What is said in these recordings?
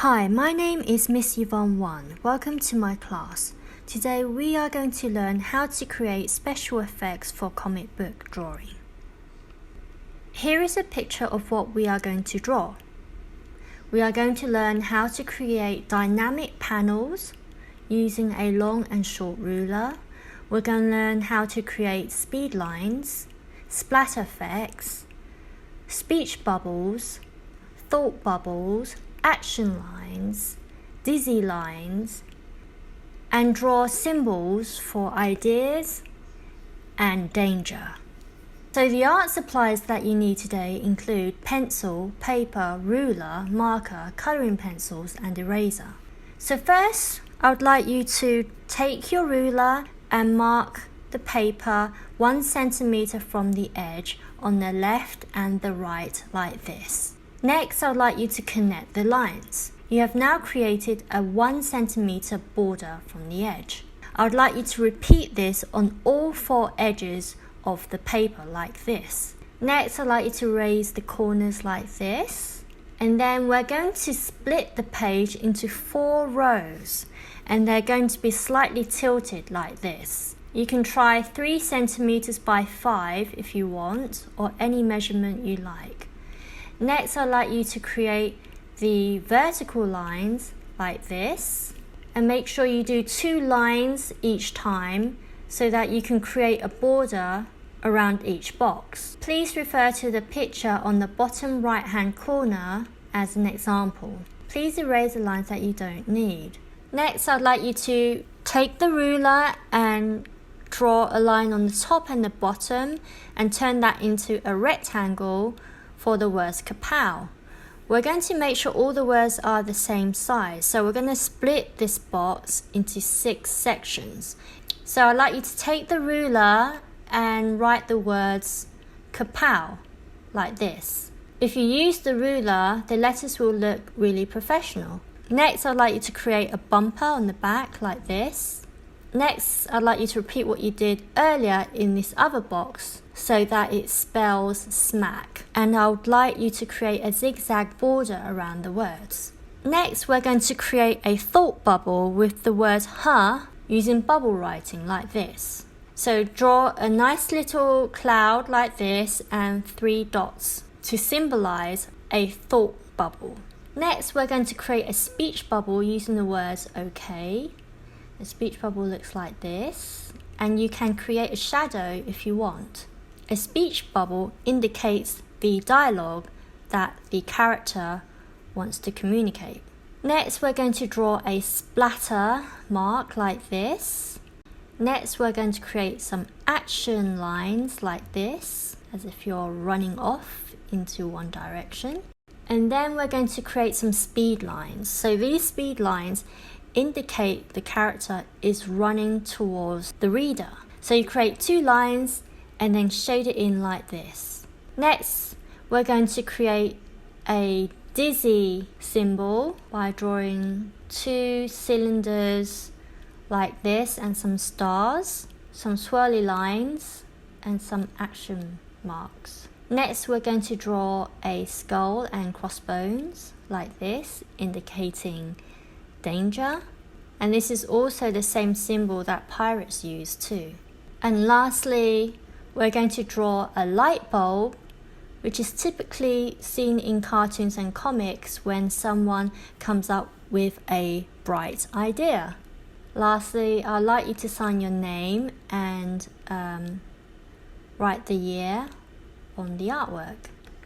Hi, my name is Miss Yvonne Wan. Welcome to my class. Today we are going to learn how to create special effects for comic book drawing. Here is a picture of what we are going to draw. We are going to learn how to create dynamic panels using a long and short ruler. We're going to learn how to create speed lines, splatter effects, speech bubbles, thought bubbles, action lines, dizzy lines, and draw symbols for ideas and danger. So the art supplies that you need today include pencil, paper, ruler, marker, colouring pencils and eraser. So first, I would like you to take your ruler and mark the paper 1 centimetre from the edge on the left and the right like this. Next, I would like you to connect the lines. You have now created a 1 centimetre border from the edge. I would like you to repeat this on all 4 edges of the paper like this. Next, I'd like you to raise the corners like this. And then we're going to split the page into 4 rows. And they're going to be slightly tilted like this. You can try 3 centimetres by 5 if you want, or any measurement you like. Next, I'd like you to create the vertical lines like this, and make sure you do 2 lines each time so that you can create a border around each box. Please refer to the picture on the bottom right hand corner as an example. Please erase the lines that you don't need. Next, I'd like you to take the ruler and draw a line on the top and the bottom and turn that into a rectangle for the words kapow. We're going to make sure all the words are the same size. So we're going to split this box into 6 sections. So I'd like you to take the ruler and write the words kapow like this. If you use the ruler, the letters will look really professional. Next, I'd like you to create a bumper on the back like this. Next, I'd like you to repeat what you did earlier in this other box so that it spells smack. And I would like you to create a zigzag border around the words. Next, we're going to create a thought bubble with the word huh using bubble writing like this. So draw a nice little cloud like this and 3 dots to symbolize a thought bubble. Next, we're going to create a speech bubble using the words okay. The speech bubble looks like this, and you can create a shadow if you want. A speech bubble indicates the dialogue that the character wants to communicate. Next, we're going to draw a splatter mark like this. Next, we're going to create some action lines like this, as if you're running off into one direction. And then we're going to create some speed lines. So these speed lines indicate the character is running towards the reader. So you create 2 lines and then shade it in like this. Next, we're going to create a dizzy symbol by drawing 2 cylinders like this and some stars, some swirly lines and some action marks. Next, we're going to draw a skull and crossbones like this, indicating danger. And this is also the same symbol that pirates use too. And lastly, we're going to draw a light bulb, which is typically seen in cartoons and comics when someone comes up with a bright idea. Lastly, I'd like you to sign your name and write the year on the artwork.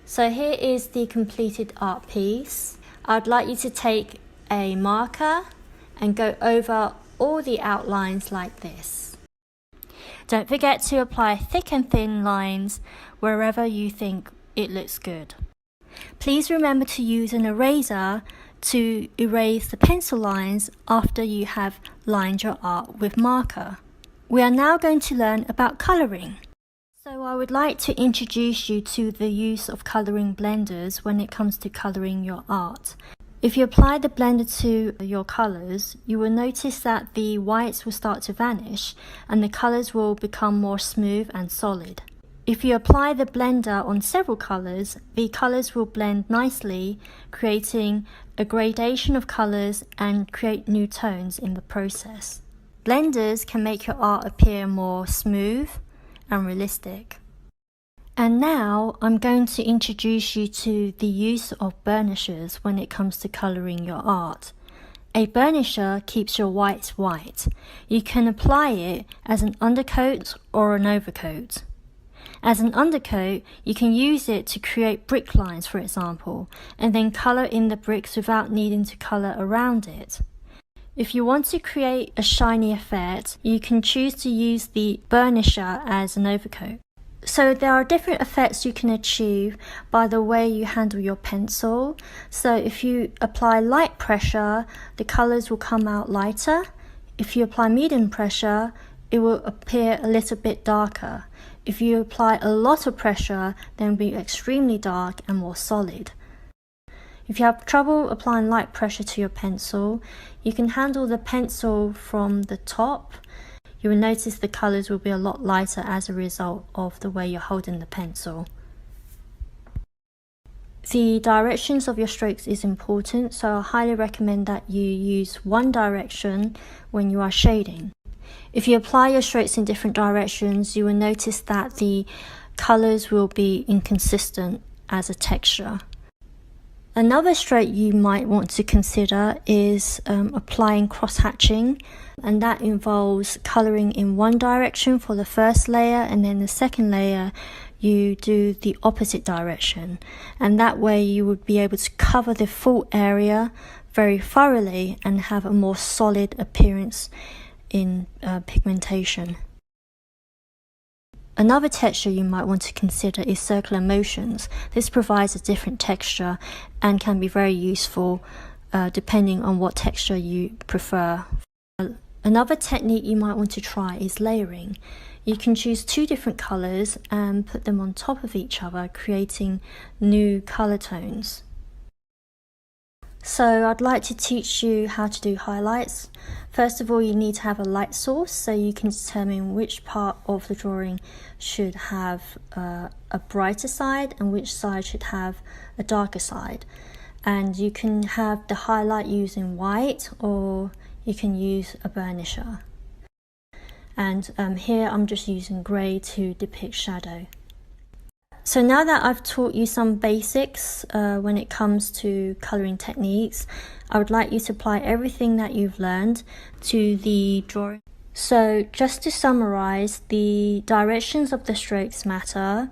So here is the completed art piece. I'd like you to take a marker and go over all the outlines like this. Don't forget to apply thick and thin lines wherever you think it looks good. Please remember to use an eraser to erase the pencil lines after you have lined your art with marker. We are now going to learn about colouring. So I would like to introduce you to the use of colouring blenders when it comes to colouring your art. If you apply the blender to your colours, you will notice that the whites will start to vanish and the colours will become more smooth and solid. If you apply the blender on several colors, the colors will blend nicely, creating a gradation of colors and create new tones in the process. Blenders can make your art appear more smooth and realistic. And now I'm going to introduce you to the use of burnishers when it comes to coloring your art. A burnisher keeps your whites white. You can apply it as an undercoat or an overcoat. As an undercoat, you can use it to create brick lines, for example, and then colour in the bricks without needing to colour around it. If you want to create a shiny effect, you can choose to use the burnisher as an overcoat. So there are different effects you can achieve by the way you handle your pencil. So if you apply light pressure, the colours will come out lighter. If you apply medium pressure, it will appear a little bit darker. If you apply a lot of pressure, then it will be extremely dark and more solid. If you have trouble applying light pressure to your pencil, you can handle the pencil from the top. You will notice the colours will be a lot lighter as a result of the way you're holding the pencil. The directions of your strokes is important, so I highly recommend that you use one direction when you are shading. If you apply your strokes in different directions, you will notice that the colours will be inconsistent as a texture. Another stroke you might want to consider is applying cross-hatching, and that involves colouring in one direction for the first layer, and then the second layer you do the opposite direction, and that way you would be able to cover the full area very thoroughly and have a more solid appearance in pigmentation. Another texture you might want to consider is circular motions. This provides a different texture and can be very useful depending on what texture you prefer. Another technique you might want to try is layering. You can choose two different colours and put them on top of each other, creating new colour tones. So I'd like to teach you how to do highlights. First of all, you need to have a light source so you can determine which part of the drawing should have a brighter side and which side should have a darker side. And you can have the highlight using white, or you can use a burnisher. And here I'm just using grey to depict shadow. So now that I've taught you some basics when it comes to colouring techniques, I would like you to apply everything that you've learned to the drawing. So just to summarise, the directions of the strokes matter,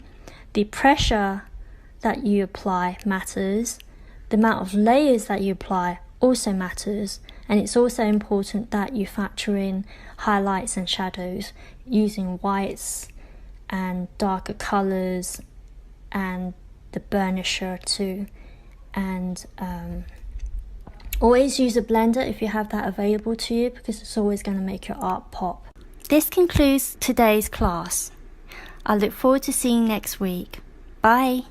the pressure that you apply matters, the amount of layers that you apply also matters, and it's also important that you factor in highlights and shadows using whites and darker colours and the burnisher too. And always use a blender if you have that available to you, because it's always going to make your art pop. This concludes today's class. I look forward to seeing you next week. Bye.